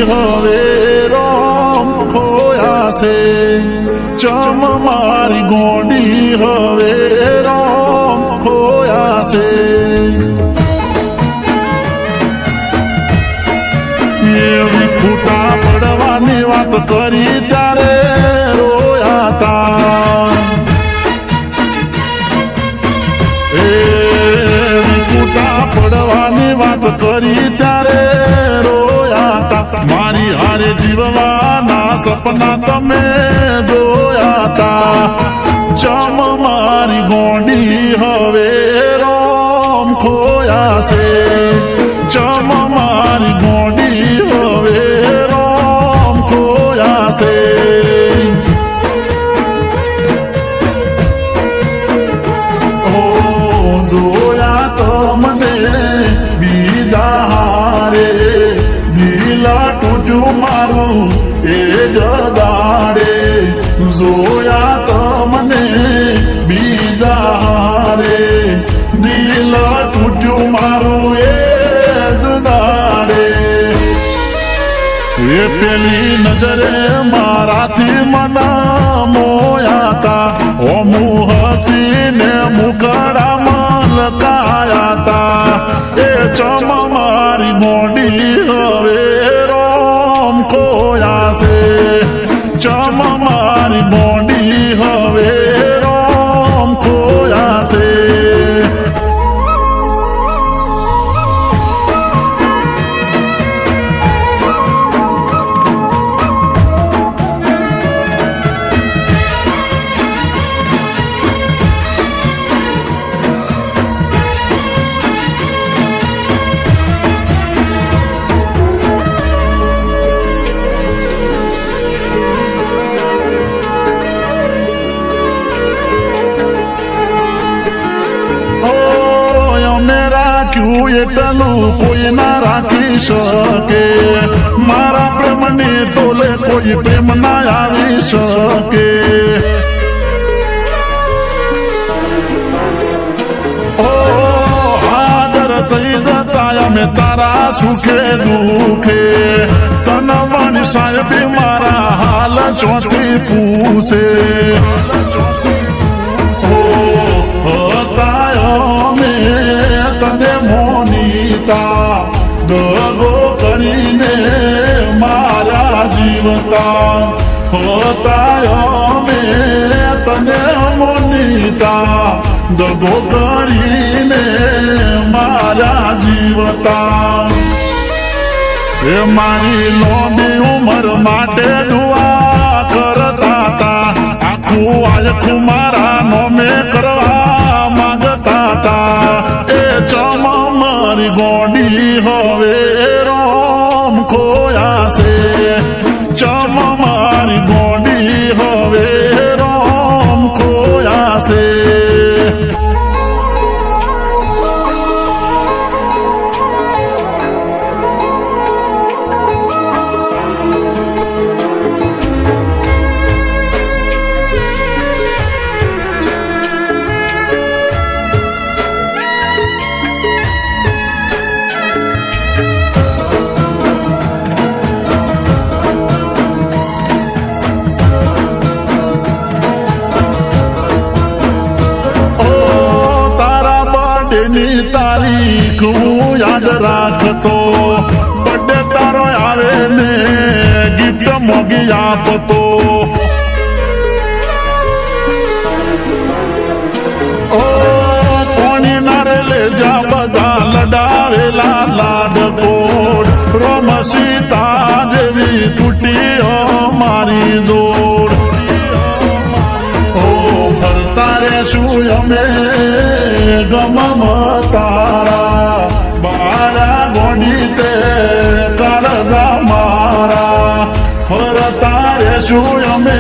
હવે રોમ ખોયા છે ચમ મારી ગોડી હવે રોમ ખોયા છે એવી ખૂટા પડવાની વાત કરી ત્યારે રોયા તા એવી ખૂટા પડવાની વાત કરી ત્યારે રોયા તા મારી હારે જીવવાના સપના તમે જોયા તા ચમ મારી ગોડી હવે રોમ ખોયા છે ચમ મારી ગોડી હવે રોમ ખોયા છે જોયા તો મને બીજા હારે દિલા તૂટ્યું મારું એ જ દાડે જોયા તો મને બીજા હારે દિલા તૂટ્યું મારું એ જ દાડે એ પેલી નજરે મારાથી મના મોયા તા ઓમુ હસીને મુકડામાં લકાયા તા એ ચમ મારી ગોડી હવે રોમ ખોયા છે ચમ મારી ગોડી હવે રોમ ખોયા છે એટલું કોઈ ના રાખી શકે મારા પ્રેમની તોલે કોઈ પ્રેમ ના આવી શકે ઓ હાજર થઈ જતા અમે તારા સુખે દુખે તનવાની સાહેબી મારા હાલ ચોથી પૂછે તને મોનીતા દગો કરીને મારા જીવતા હોતા અમે તને મોનીતા દગો કરીને મારા જીવતા એ મારી લોબી ઉંમર માટે દુઆ કરતા તા આખું આખું મારા નોમે કરવા માંગતા તા એ ચમ મારી ગોડી હવે રોમ ખોયા છે ચમ મારી ગોડી હવે રોમ ખોયા છે તારીખ હું યાદ રાખતો બર્થડે તારો આવે ને ગિફ્ટ મોગી આપતો ઓ કોણી નારે લે જા બધા લડાવેલા લાડકોડ રોમ સીતા જેવી તૂટી મારી જોડ ઓ ફરતા રેશું અમે ગમ તારા બારા ગોડી તે કાળજા મારા ફરતા રેશું અમે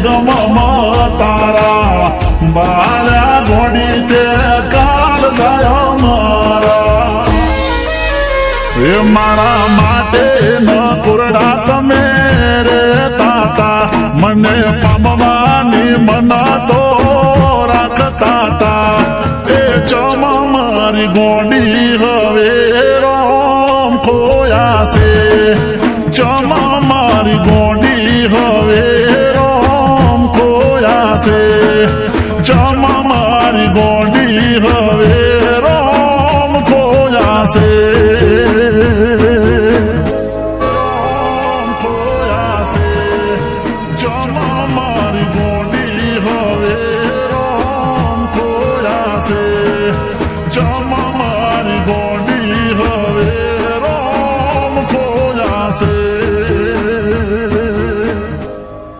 ગમ તારા બારા ગોડી તે કાળજા મારા એ મારા માટે ન કુરડા તમે રે તાતા મને પામવાની મના તો રાખતા તા એ ચમ મારી ગોડી હવે રોમ ખોયા છે ચમ જમા